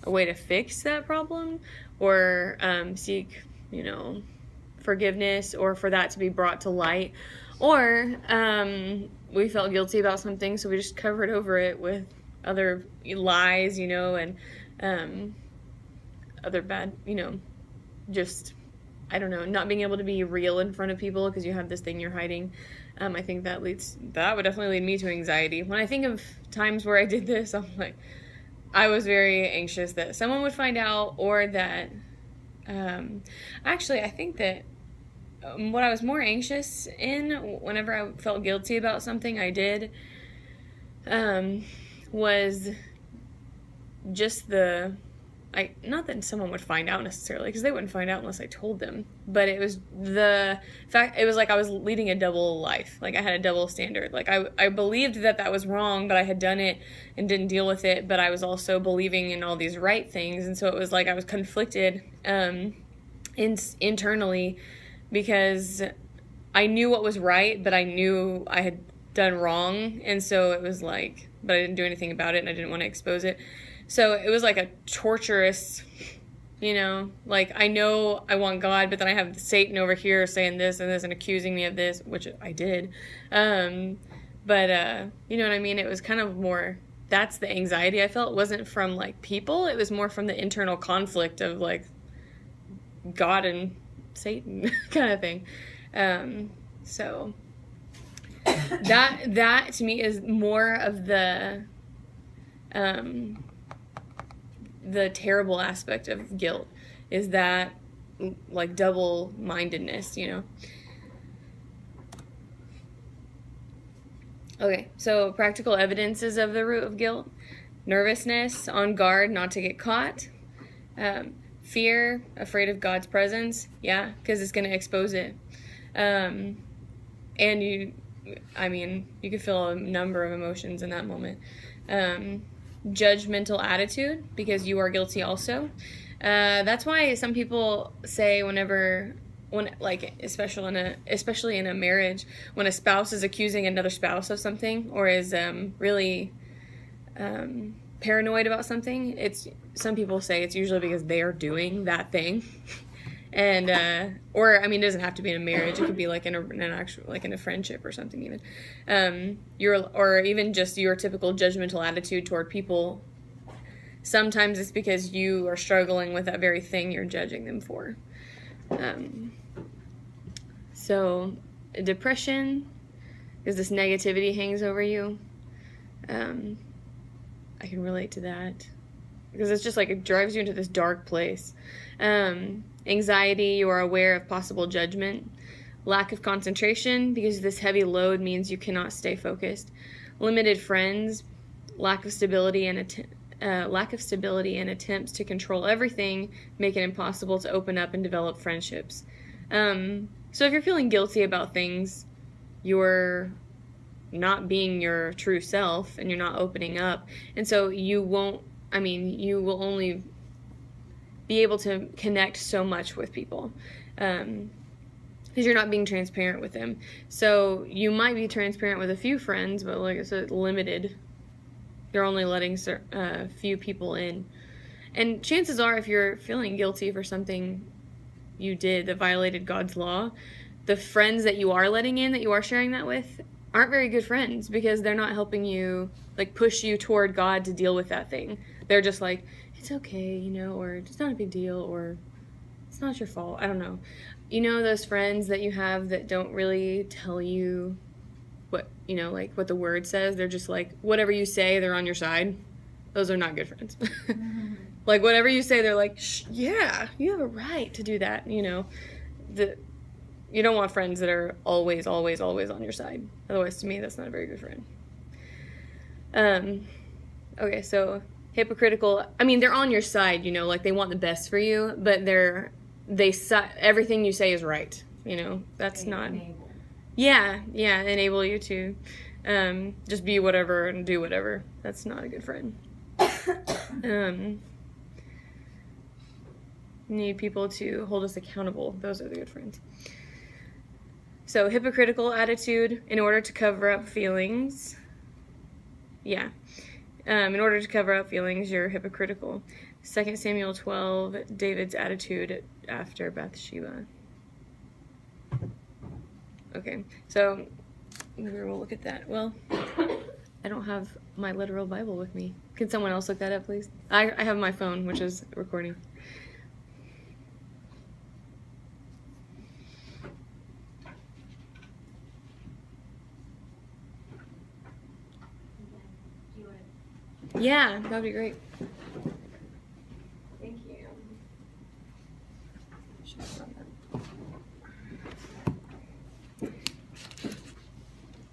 a way to fix that problem or seek, forgiveness, or for that to be brought to light. Or we felt guilty about something, so we just covered over it with other lies, and other bad, just, I don't know, not being able to be real in front of people because you have this thing you're hiding. I think that would definitely lead me to anxiety. When I think of times where I did this, I'm like, I was very anxious that someone would find out, or that, actually, I think that what I was more anxious in whenever I felt guilty about something I did, was just not that someone would find out necessarily, because they wouldn't find out unless I told them, but it was the fact, it was like I was leading a double life. Like I had a double standard. Like I believed that was wrong, but I had done it and didn't deal with it, but I was also believing in all these right things, and so it was like I was conflicted internally, because I knew what was right, but I knew I had done wrong, and so it was like, but I didn't do anything about it, and I didn't want to expose it. So it was like a torturous, like I know I want God, but then I have Satan over here saying this and this and accusing me of this, which I did. But you know what I mean? It was kind of more, that's the anxiety I felt. It wasn't from like people. It was more from the internal conflict of like God and Satan kind of thing. So that to me is more of the terrible aspect of guilt, is that like double-mindedness, Okay, so practical evidences of the root of guilt: nervousness, on guard not to get caught, fear, afraid of God's presence, because it's going to expose it, and you could feel a number of emotions in that moment. Judgmental attitude, because you are guilty also. That's why some people say especially in a marriage, when a spouse is accusing another spouse of something, or is really paranoid about something, some people say it's usually because they are doing that thing. And it doesn't have to be in a marriage. It could be like in a friendship or something even. Or even just your typical judgmental attitude toward people. Sometimes it's because you are struggling with that very thing you're judging them for. So depression, because this negativity hangs over you. I can relate to that, because it's just like it drives you into this dark place. Anxiety, you are aware of possible judgment. Lack of concentration, because this heavy load means you cannot stay focused. Limited friends, lack of stability and attempts to control everything make it impossible to open up and develop friendships. So if you're feeling guilty about things, you're not being your true self and you're not opening up, and so you will only be able to connect so much with people, because you're not being transparent with them. So you might be transparent with a few friends, but like I said, limited. You're only letting a few people in. And chances are, if you're feeling guilty for something you did that violated God's law, the friends that you are letting in, that you are sharing that with, aren't very good friends, because they're not helping you like push you toward God to deal with that thing. They're just like, it's okay, or it's not a big deal, or it's not your fault. I don't know. Those friends that you have that don't really tell you what, like what the word says. They're just like, whatever you say, they're on your side. Those are not good friends. Like whatever you say, they're like, yeah, you have a right to do that. You don't want friends that are always, always, always on your side. Otherwise, to me, that's not a very good friend. Okay, so hypocritical. They're on your side, like they want the best for you, but everything you say is right. That's they not. Enable. Yeah, enable you to just be whatever and do whatever. That's not a good friend. Need people to hold us accountable. Those are the good friends. So hypocritical attitude, in order to cover up feelings. In order to cover up feelings, you're hypocritical. 2 Samuel 12, David's attitude after Bathsheba. Okay, so maybe we'll look at that. Well, I don't have my literal Bible with me. Can someone else look that up, please? I have my phone, which is recording. Yeah, that would be great. Thank you.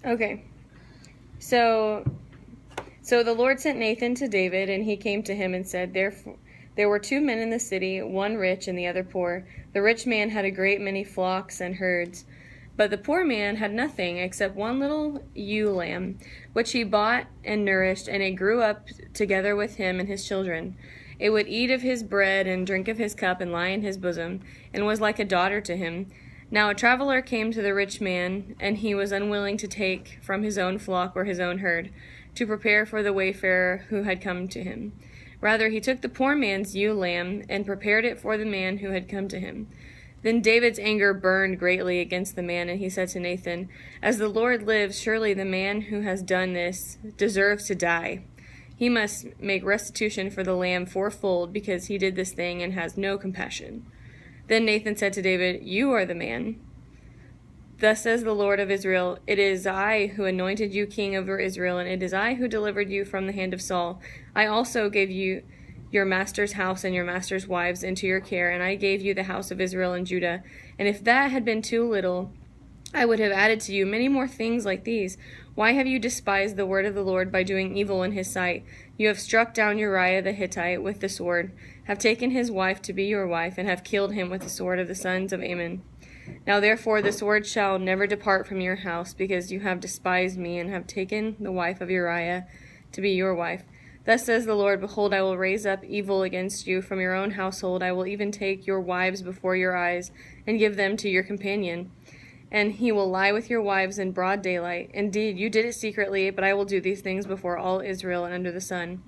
Okay. So the Lord sent Nathan to David, and he came to him and said, there were 2 men in the city, one rich and the other poor. The rich man had a great many flocks and herds, but the poor man had nothing except one little ewe lamb, which he bought and nourished, and it grew up together with him and his children. It would eat of his bread and drink of his cup and lie in his bosom, and was like a daughter to him. Now a traveler came to the rich man, and he was unwilling to take from his own flock or his own herd, to prepare for the wayfarer who had come to him. Rather, he took the poor man's ewe lamb, and prepared it for the man who had come to him. Then David's anger burned greatly against the man, and he said to Nathan, As the Lord lives, surely the man who has done this deserves to die. He must make restitution for the lamb fourfold, because he did this thing and has no compassion. Then Nathan said to David, You are the man. Thus says the Lord of Israel, It is I who anointed you king over Israel, and it is I who delivered you from the hand of Saul. I also gave you your master's house and your master's wives into your care, and I gave you the house of Israel and Judah. And if that had been too little, I would have added to you many more things like these. Why have you despised the word of the Lord by doing evil in his sight? You have struck down Uriah the Hittite with the sword, have taken his wife to be your wife, and have killed him with the sword of the sons of Ammon. Now therefore the sword shall never depart from your house, because you have despised me, and have taken the wife of Uriah to be your wife. Thus says the Lord, Behold, I will raise up evil against you from your own household. I will even take your wives before your eyes, and give them to your companion. And he will lie with your wives in broad daylight. Indeed, you did it secretly, but I will do these things before all Israel and under the sun.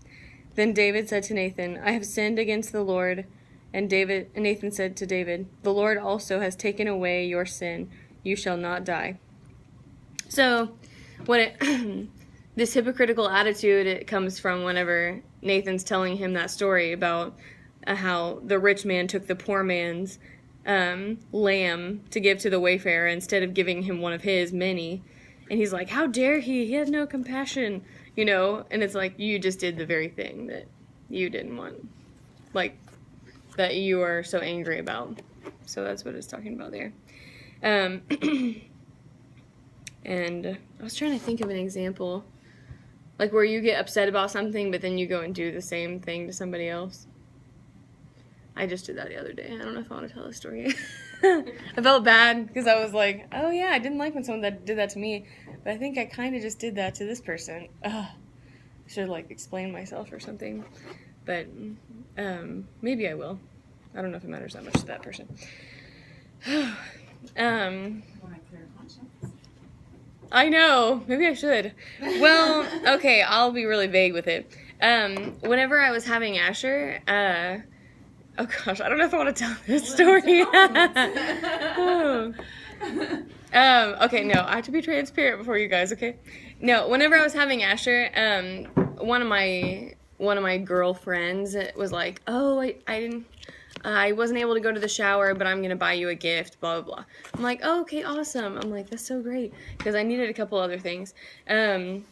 Then David said to Nathan, I have sinned against the Lord. And Nathan said to David, The Lord also has taken away your sin. You shall not die. So, this hypocritical attitude, it comes from whenever Nathan's telling him that story about how the rich man took the poor man's lamb to give to the wayfarer instead of giving him one of his many. And he's like, how dare he? He had no compassion, And it's like, you just did the very thing that you didn't want. Like, that you are so angry about. So that's what it's talking about there. And I was trying to think of an example. Like where you get upset about something, but then you go and do the same thing to somebody else. I just did that the other day. I don't know if I want to tell the story. I felt bad because I was like, oh yeah, I didn't like when someone that did that to me. But I think I kind of just did that to this person. I should explain myself or something. But maybe I will. I don't know if it matters that much to that person. I know. Maybe I should. Well, okay, I'll be really vague with it. Whenever I was having Asher, oh gosh, I don't know if I want to tell this story. Okay, no, I have to be transparent before you guys, okay? No, whenever I was having Asher, one of my girlfriends was like, oh, I wasn't able to go to the shower, but I'm going to buy you a gift, blah, blah, blah. I'm like, oh, okay, awesome. I'm like, that's so great. Because I needed a couple other things. And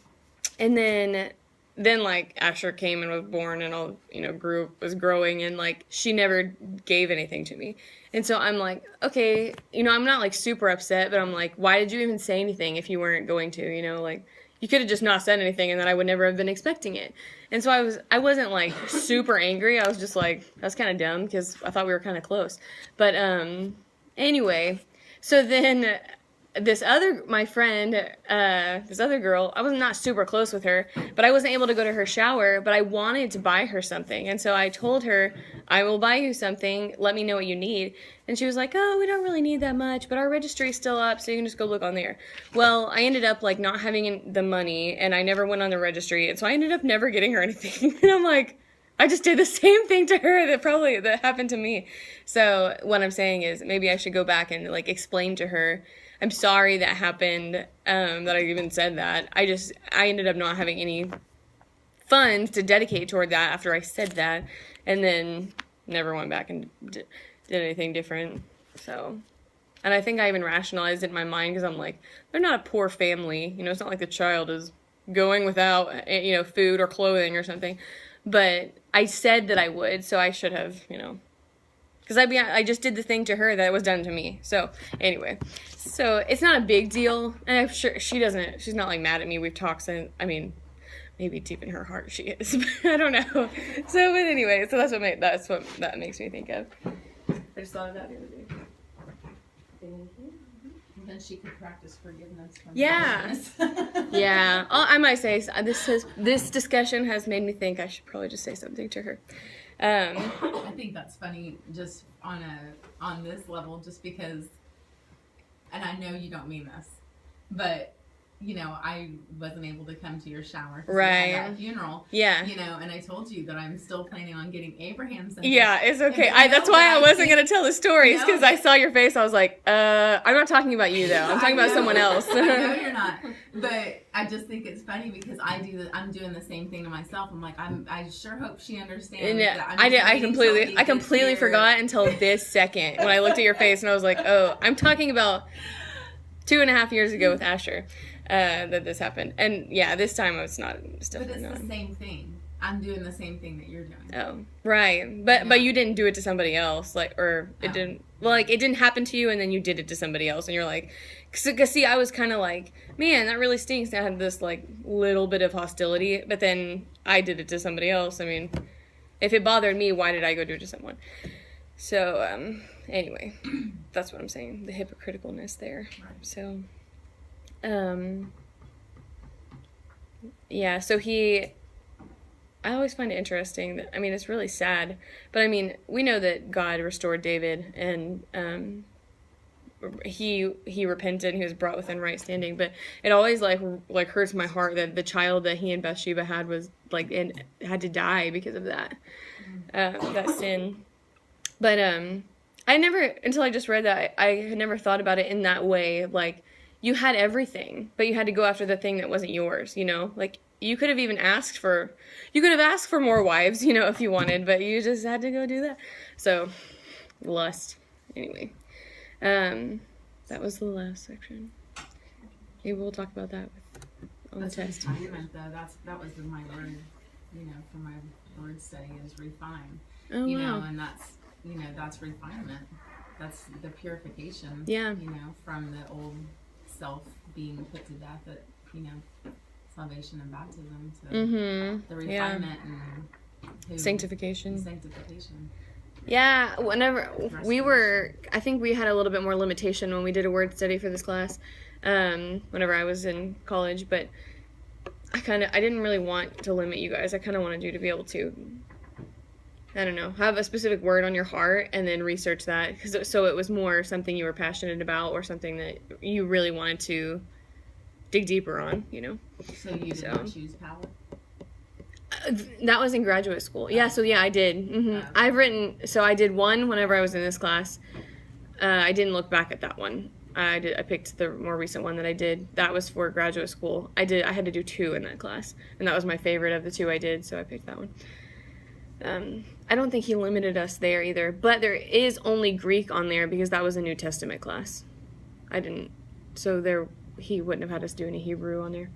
then Asher came and was born and all, was growing. And, she never gave anything to me. And so I'm like, okay, I'm not, super upset. But I'm like, why did you even say anything if you weren't going to, you could have just not said anything and then I would never have been expecting it. And so I wasn't super angry. I was just like, that's kind of dumb because I thought we were kind of close. But anyway, so then this other girl, I was not super close with her, but I wasn't able to go to her shower, but I wanted to buy her something. And so I told her, I will buy you something. Let me know what you need. And she was like, oh, we don't really need that much, but our registry's still up, so you can just go look on there. Well, I ended up not having the money, and I never went on the registry, and so I ended up never getting her anything. And I'm like, I just did the same thing to her that happened to me. So what I'm saying is maybe I should go back and like explain to her, I'm sorry that happened, that I even said that. I ended up not having any funds to dedicate toward that after I said that, and then never went back and did anything different. So, and I think I even rationalized it in my mind because I'm like, they're not a poor family. You know, it's not like the child is going without, you know, food or clothing or something. But I said that I would, so I should have, you know, because I just did the thing to her that was done to me. So anyway, so it's not a big deal, and I'm sure she's not like mad at me. We've talked since, I mean, maybe deep in her heart she is, but I don't know. So, but anyway, so that's what that makes me think of. I just thought of that the other day. Thank you. Then she could practice forgiveness. Yeah. Yeah. I might say this discussion has made me think I should probably just say something to her. I think that's funny, just on this level, just because, and I know you don't mean this, but you know, I wasn't able to come to your shower right at that funeral. Yeah. You know, and I told you that I'm still planning on getting Abraham's. Yeah, it's okay. That's why I wasn't going to tell the stories, because I saw your face. I was like, I'm not talking about you, though. I'm talking about someone else. I know you're not. But I just think it's funny because I'm doing the same thing to myself. I'm like, I sure hope she understands that I completely forgot until this second when I looked at your face and I was like, oh, I'm talking about 2.5 years ago with Asher. That this happened, and yeah, this time it's not. But it's the same thing. I'm doing the same thing that you're doing. Oh, right, but you didn't do it to somebody else, like, or it didn't. Well, like it didn't happen to you, and then you did it to somebody else, and you're like, cause see, I was kind of like, man, that really stinks. And I had this like little bit of hostility, but then I did it to somebody else. I mean, if it bothered me, why did I go do it to someone? So, anyway, that's what I'm saying. The hypocriticalness there. Right. So. Yeah, so I always find it interesting that, I mean, it's really sad, but I mean, we know that God restored David, and, he repented and he was brought within right standing, but it always like hurts my heart that the child that he and Bathsheba had was like, and had to die because of that, that sin. But, I never, until I just read that, I had never thought about it in that way, like, you had everything, but you had to go after the thing that wasn't yours, you know? Like, you could have asked for more wives, you know, if you wanted, but you just had to go do that. So, lust. Anyway. That was the last section. Maybe we'll talk about that on the test. Refinement, though. That was my word, you know, for my word study is refine. Oh, you wow. know, and that's refinement. That's the purification. Yeah. You know, from the old self being put to death at, you know, salvation and baptism to the refinement and sanctification. Yeah, whenever I think we had a little bit more limitation when we did a word study for this class, whenever I was in college, but I didn't really want to limit you guys. I kind of wanted you to be able to, I don't know, have a specific word on your heart and then research that, so it was more something you were passionate about or something that you really wanted to dig deeper on, you know. So you didn't choose power? That was in graduate school. Yeah, so yeah, I did. Mm-hmm. I did one whenever I was in this class. I didn't look back at that one. I picked the more recent one that I did. That was for graduate school. I had to do 2 in that class, and that was my favorite of the 2 I did, so I picked that one. I don't think he limited us there either, but there is only Greek on there because that was a New Testament class. He wouldn't have had us do any Hebrew on there.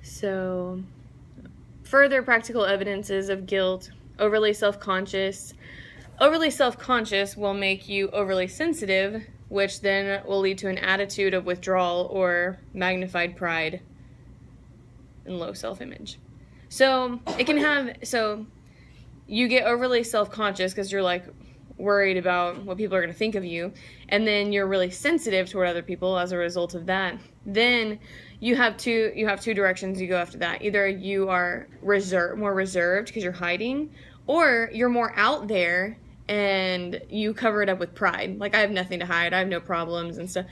So, further practical evidences of guilt. Overly self-conscious. Overly self-conscious will make you overly sensitive, which then will lead to an attitude of withdrawal or magnified pride and low self-image. So, you get overly self-conscious because you're like worried about what people are going to think of you, and then you're really sensitive toward other people as a result of that. Then you have two directions you go after that. Either you are more reserved because you're hiding, or you're more out there and you cover it up with pride. Like, I have nothing to hide. I have no problems and stuff.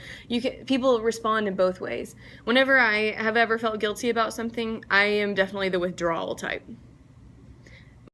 People respond in both ways. Whenever I have ever felt guilty about something, I am definitely the withdrawal type.